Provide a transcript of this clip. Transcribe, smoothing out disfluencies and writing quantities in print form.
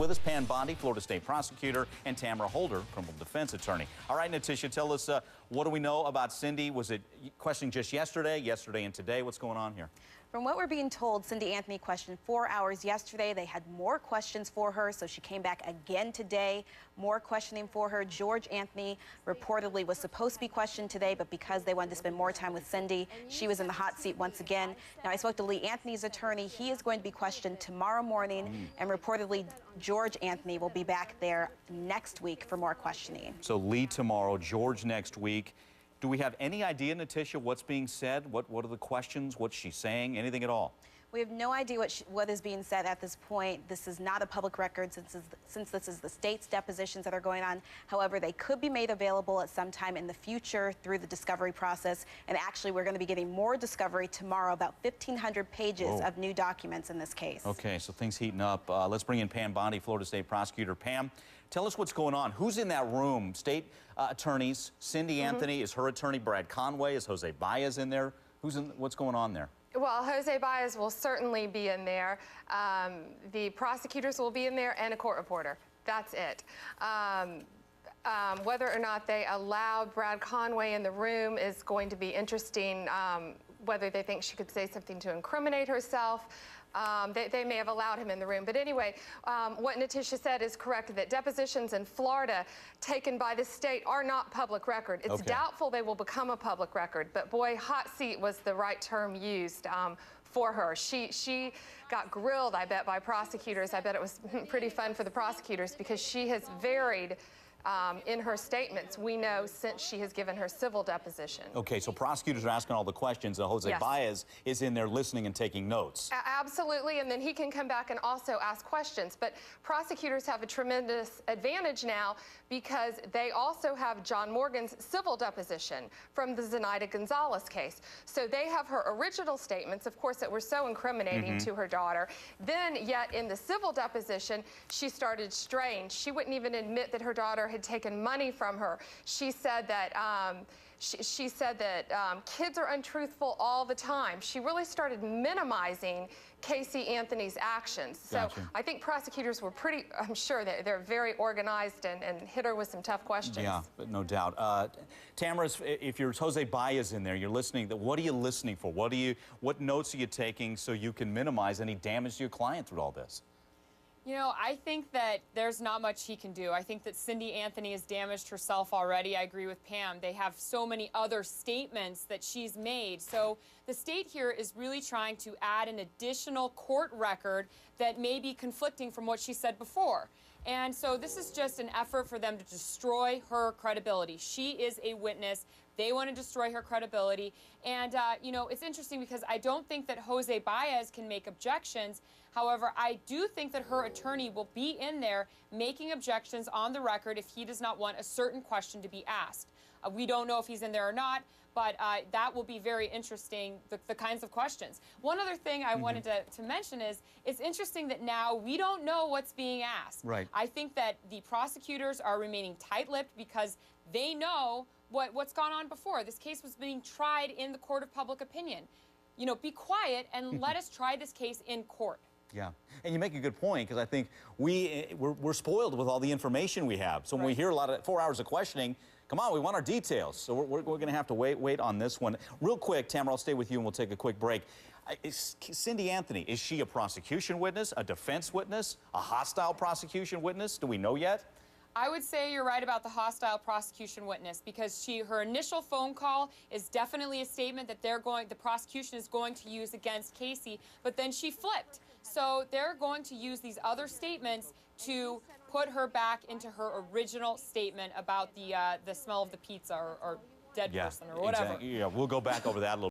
with us, Pam Bondi, Florida State prosecutor, and Tamara Holder, criminal defense attorney. All right, Natisha, tell us, what do we know about Cindy? Was it questioning just yesterday and today? What's going on here? From what we're being told, Cindy Anthony questioned 4 hours yesterday. They had more questions for her, so she came back again today. More questioning for her. George Anthony reportedly was supposed to be questioned today, but because they wanted to spend more time with Cindy, she was in the hot seat once again. Now, I spoke to Lee Anthony's attorney. He is going to be questioned tomorrow morning, and reportedly George Anthony will be back there next week for more questioning. So Lee tomorrow, George next week. Do we have any idea, Natisha, what's being said? What are the questions? What's she saying? Anything at all? We have no idea what is being said at this point. This is not a public record since this is the state's depositions that are going on. However, they could be made available at some time in the future through the discovery process. And actually, we're going to be getting more discovery tomorrow, about 1,500 pages of new documents in this case. Okay, so things heating up. Let's bring in Pam Bondi, Florida State prosecutor. Pam, tell us what's going on. Who's in that room? State attorneys. Cindy Anthony is her attorney. Brad Conway, is Jose Baez in there? What's going on there? Well, Jose Baez will certainly be in there. The prosecutors will be in there, and a court reporter. That's it. Whether or not they allow Brad Conway in the room is going to be interesting. Whether they think she could say something to incriminate herself. They may have allowed him in the room. But anyway, what Natisha said is correct, that depositions in Florida taken by the state are not public record. It's doubtful they will become a public record, but boy, hot seat was the right term used for her. She got grilled, I bet, by prosecutors. I bet it was pretty fun for the prosecutors because she has varied in her statements, we know, since she has given her civil deposition. Okay, so prosecutors are asking all the questions, and Jose Baez is in there listening and taking notes. Absolutely, and then he can come back and also ask questions. But prosecutors have a tremendous advantage now because they also have John Morgan's civil deposition from the Zenaida Gonzalez case. So they have her original statements, of course, that were so incriminating to her daughter. Then, yet in the civil deposition, she started straying. She wouldn't even admit that her daughter had taken money from her. She said that kids are untruthful all the time. She really started minimizing Casey Anthony's actions. So I think prosecutors were pretty, I'm sure that they're very organized and hit her with some tough questions. Yeah, but no doubt. Tamara, if you're Jose Baez in there, you're listening, what are you listening for? What notes are you taking so you can minimize any damage to your client through all this? You know, I think that there's not much he can do. I think that Cindy Anthony has damaged herself already. I agree with Pam. They have so many other statements that she's made. So the state here is really trying to add an additional court record that may be conflicting from what she said before. And so this is just an effort for them to destroy her credibility. She is a witness. They want to destroy her credibility. And, you know, it's interesting because I don't think that Jose Baez can make objections. However, I do think that her attorney will be in there making objections on the record if he does not want a certain question to be asked. We don't know if he's in there or not, but that will be very interesting, the kinds of questions. One other thing I wanted to mention is, it's interesting that now we don't know what's being asked. Right. I think that the prosecutors are remaining tight-lipped because they know what's gone on before. This case was being tried in the court of public opinion. You know, be quiet and let us try this case in court. Yeah, and you make a good point, because I think we're spoiled with all the information we have. So when we hear a lot of 4 hours of questioning, come on, we want our details. So we're going to have to wait on this one. Real quick, Tamara, I'll stay with you and we'll take a quick break. Cindy Anthony, is she a prosecution witness, a defense witness, a hostile prosecution witness? Do we know yet? I would say you're right about the hostile prosecution witness, because her initial phone call is definitely a statement that the prosecution is going to use against Casey, but then she flipped. So they're going to use these other statements to put her back into her original statement about the smell of the pizza or dead person or whatever. Exactly. Yeah, we'll go back over that a little